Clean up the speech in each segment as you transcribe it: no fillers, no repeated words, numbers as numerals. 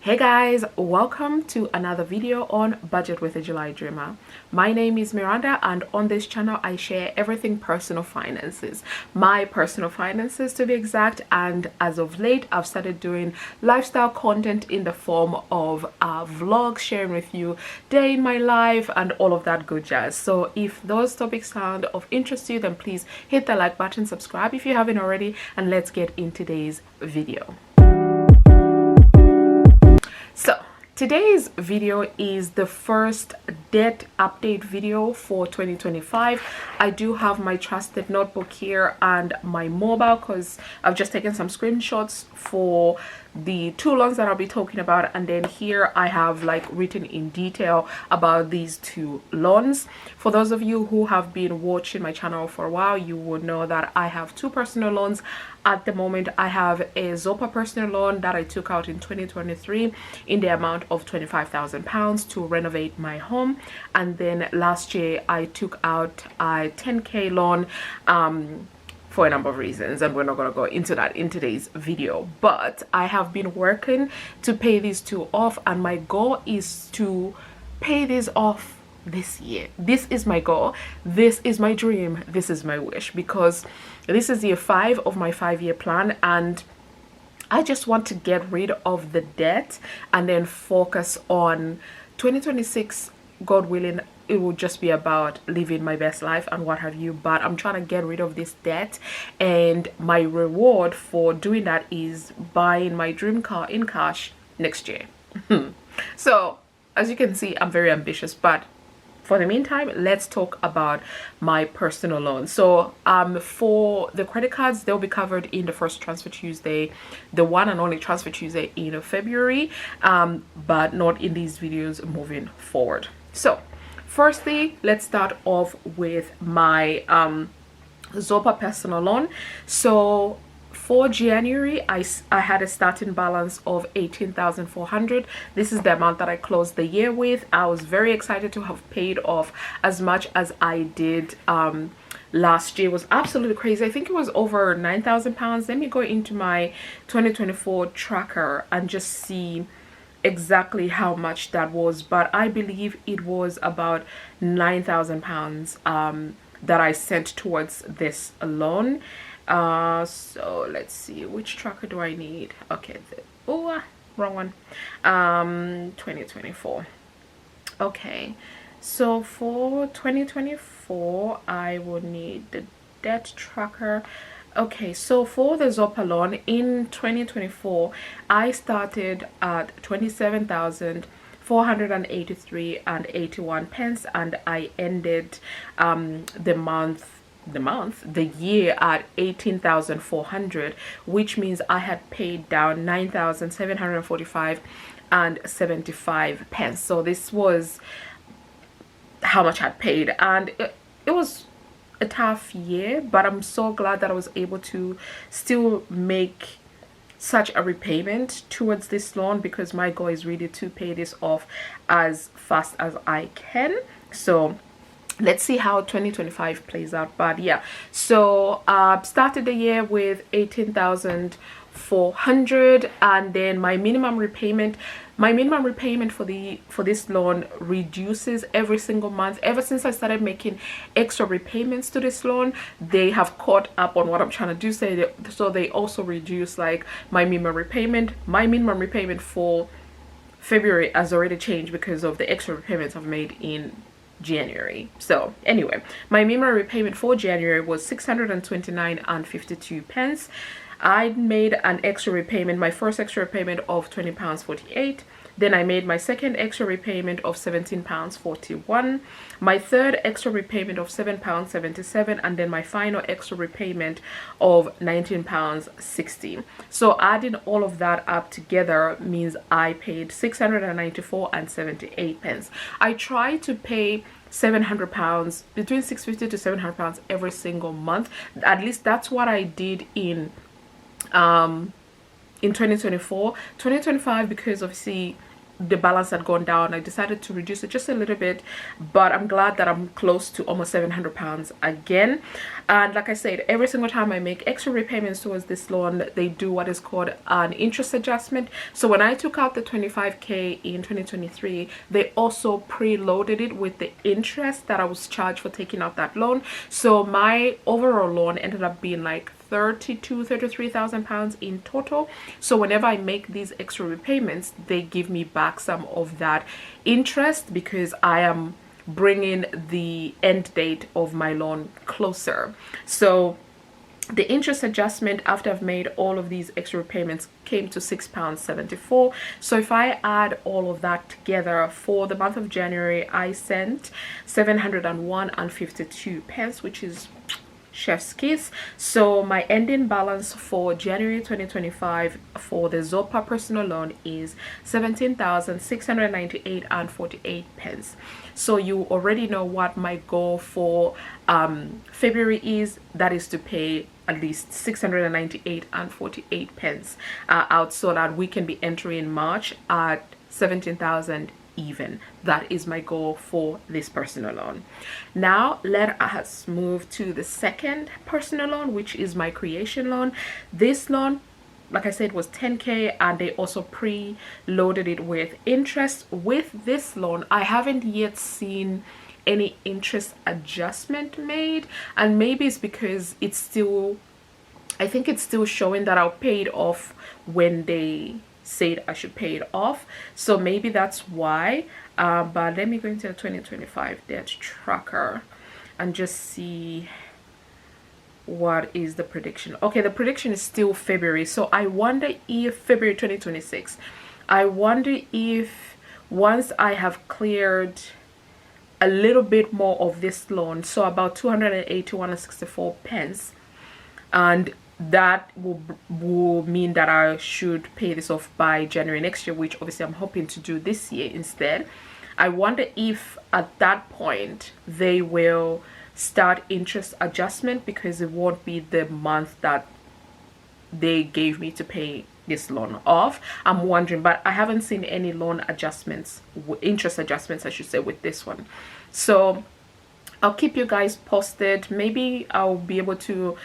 Hey guys, welcome to another video on Budget with a July Dreamer. My name is Miranda, and on this channel I share everything personal finances, my personal finances to be exact. And as of late I've started doing lifestyle content in the form of vlogs, sharing with you day in my life and all of that good jazz. So if those topics sound of interest to you, then please hit the like button, subscribe if you haven't already, and let's get into today's video. So today's video is the first debt update video for 2025. I do have my trusted notebook here and my mobile because I've just taken some screenshots for the two loans that I'll be talking about, and then here I have like written in detail about these two loans. For those of you who have been watching my channel for a while, you would know that I have two personal loans at the moment. I have a Zopa personal loan that I took out in 2023 in the amount of £25,000 to renovate my home, and then last year I took out a 10k loan for a number of reasons, and we're not going to go into that in today's video. But I have been working to pay these two off, and my goal is to pay these off this year. This is my goal, this is my dream, this is my wish, because this is year 5 of my 5-year plan, and I just want to get rid of the debt and then focus on 2026. God willing, it will just be about living my best life and what have you, but I'm trying to get rid of this debt, and my reward for doing that is buying my dream car in cash next year. So as you can see, I'm very ambitious, but for the meantime, let's talk about my personal loan. So for the credit cards, they'll be covered in the first transfer Tuesday, the one and only transfer Tuesday in February, but not in these videos moving forward. So firstly, let's start off with my Zopa personal loan. So for January, I had a starting balance of 18,400. This is the amount that I closed the year with. I was very excited to have paid off as much as I did. Last year was absolutely crazy. I think it was over £9,000. Let me go into my 2024 tracker and just see exactly how much that was, but I believe it was about £9,000 that I sent towards this loan. So let's see, which tracker do I need? Okay, wrong one. 2024. Okay, so for 2024 I will need the debt tracker. Okay, so for the Zopa loan in 2024, I started at 27,483 and 81 pence, and I ended the year at 18,400, which means I had paid down 9,745 and 75 pence. So this was how much I'd paid, and it was a tough year, but I'm so glad that I was able to still make such a repayment towards this loan, because my goal is really to pay this off as fast as I can. So let's see how 2025 plays out. But yeah, so started the year with 18,400, and then my minimum repayment for this loan reduces every single month. Ever since I started making extra repayments to this loan, they have caught up on what I'm trying to do. So they also reduce like my minimum repayment. My minimum repayment for February has already changed because of the extra repayments I've made in January. So anyway, my minimum repayment for January was 629 and 52 pence. I made an extra repayment, my first extra repayment of £20.48. Then I made my second extra repayment of £17.41, my third extra repayment of £7.77, and then my final extra repayment of £19.60. So adding all of that up together means I paid £694 and 78 pence. I try to pay £700, between £650 to £700 every single month. At least that's what I did in 2024. 2025, because obviously the balance had gone down, I decided to reduce it just a little bit, but I'm glad that I'm close to almost 700 pounds again. And like I said, every single time I make extra repayments towards this loan, they do what is called an interest adjustment. So when I took out the 25k in 2023, they also preloaded it with the interest that I was charged for taking out that loan. So my overall loan ended up being like 33,000 pounds in total. So whenever I make these extra repayments, they give me back some of that interest because I am bringing the end date of my loan closer. So the interest adjustment after I've made all of these extra payments came to £6.74. So if I add all of that together, for the month of January I sent 701.52 pence, which is chef's kiss. So my ending balance for January 2025 for the Zopa personal loan is 17,698.48 pence. So you already know what my goal for February is. That is to pay at least 698.48 pence out, so that we can be entering March at 17,000 even. That is my goal for this personal loan. Now let us move to the second personal loan, which is my creation loan. This loan, like I said, was 10k, and they also pre-loaded it with interest. With this loan, I haven't yet seen any interest adjustment made, and maybe it's because it's still, I think it's still showing that I'll pay it off when they said I should pay it off, so maybe that's why. But let me go into the 2025 debt tracker and just see what is the prediction. Okay, the prediction is still February, so I wonder if February 2026, I wonder if once I have cleared a little bit more of this loan, so about 281.64 pence, and that will mean that I should pay this off by January next year, which obviously I'm hoping to do this year instead. I wonder if at that point they will start interest adjustment, because it won't be the month that they gave me to pay this loan off. I'm wondering, but I haven't seen any loan adjustments, interest adjustments I should say, with this one. So I'll keep you guys posted. Maybe I'll be able to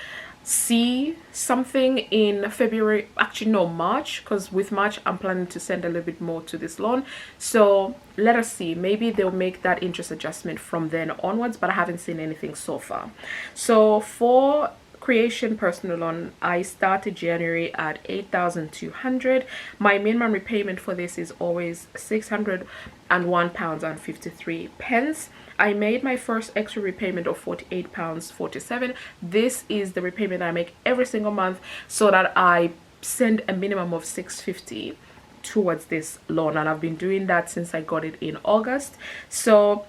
see something in February, actually no, March, because with March I'm planning to send a little bit more to this loan. So let us see, maybe they'll make that interest adjustment from then onwards, but I haven't seen anything so far. So for creation personal loan, I started January at 8,200. My minimum repayment for this is always £601.53. I made my first extra repayment of £48.47. This is the repayment I make every single month, so that I send a minimum of £650 towards this loan, and I've been doing that since I got it in August. So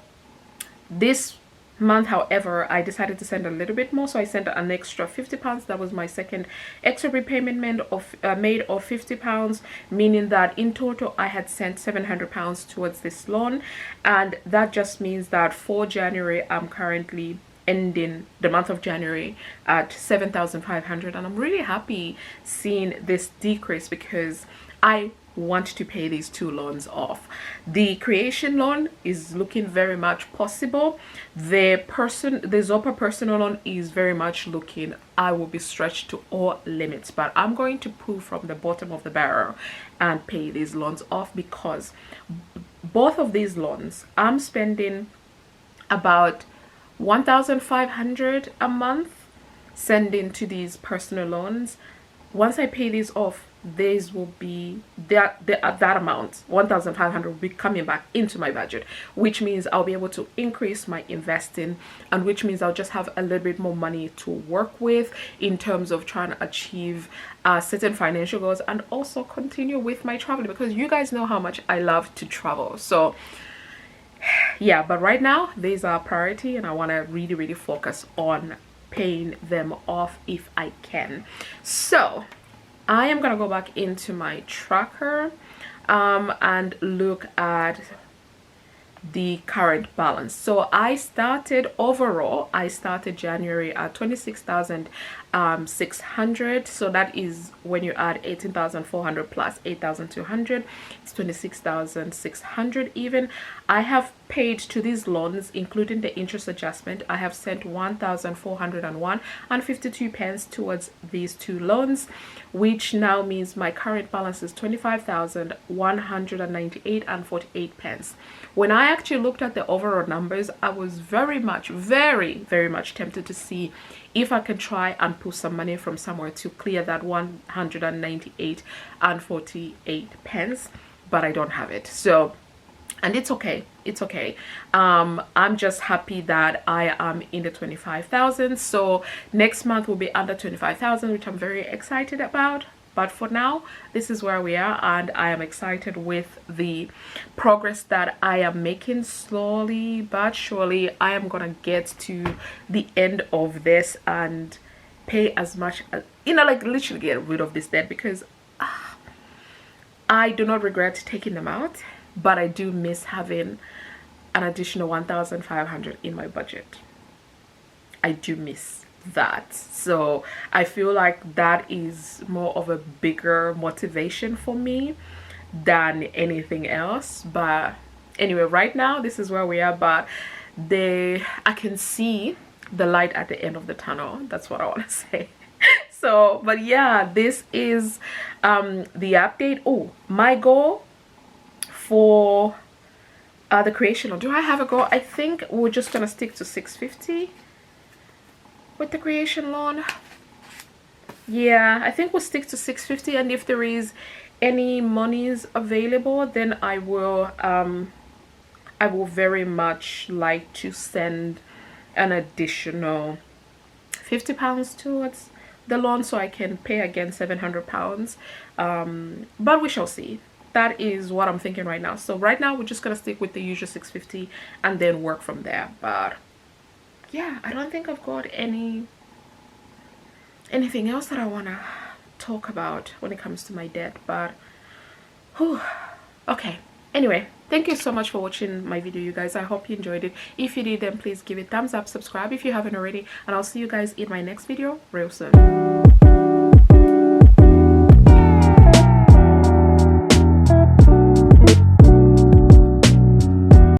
this month, however, I decided to send a little bit more, so I sent an extra £50. That was my second extra repayment made of £50, meaning that in total I had sent £700 towards this loan. And that just means that for January I'm currently ending the month of January at 7,500, and I'm really happy seeing this decrease because I want to pay these two loans off. The creation loan is looking very much possible. The Zopa personal loan is very much looking, I will be stretched to all limits, but I'm going to pull from the bottom of the barrel and pay these loans off, because both of these loans I'm spending about 1,500 a month sending to these personal loans. Once I pay these off, these will be that amount, 1,500, will be coming back into my budget, which means I'll be able to increase my investing, and which means I'll just have a little bit more money to work with in terms of trying to achieve certain financial goals, and also continue with my traveling, because you guys know how much I love to travel. So yeah, but right now these are a priority, and I want to really focus on paying them off if I can. So I am gonna go back into my tracker and look at the current balance. So I started January at 26,000 600. So that is when you add 18,400 plus 8,200, it's 26,600 even. I have paid to these loans, including the interest adjustment. I have sent 1,401 and 52 pence towards these two loans, which now means my current balance is 25,198 and 48 pence. When I actually looked at the overall numbers, I was very much tempted to see if I can try and pull some money from somewhere to clear that 198 and 48 pence, but I don't have it. So, and it's okay, it's okay. I'm just happy that I am in the 25,000. So next month will be under 25,000, which I'm very excited about. But for now, this is where we are, and I am excited with the progress that I am making. Slowly but surely, I am gonna get to the end of this and pay as much as, you know, like literally get rid of this debt, because I do not regret taking them out, but I do miss having an additional 1,500 in my budget. I do miss that. So I feel like that is more of a bigger motivation for me than anything else. But anyway, right now this is where we are, but I can see the light at the end of the tunnel. That's what I want to say. So, but yeah, this is the update. Oh, my goal for the creation, or do I have a goal? I think we're just gonna stick to 650 with the creation loan. Yeah, I think we'll stick to 650, and if there is any monies available, then I will very much like to send an additional 50 pounds towards the loan, so I can pay again 700 pounds. But we shall see. That is what I'm thinking right now. So right now we're just gonna stick with the usual 650 and then work from there. But yeah, I don't think I've got anything else that I want to talk about when it comes to my debt, but whew, okay. Anyway, thank you so much for watching my video, you guys. I hope you enjoyed it. If you did, then please give it thumbs up, subscribe if you haven't already, and I'll see you guys in my next video real soon.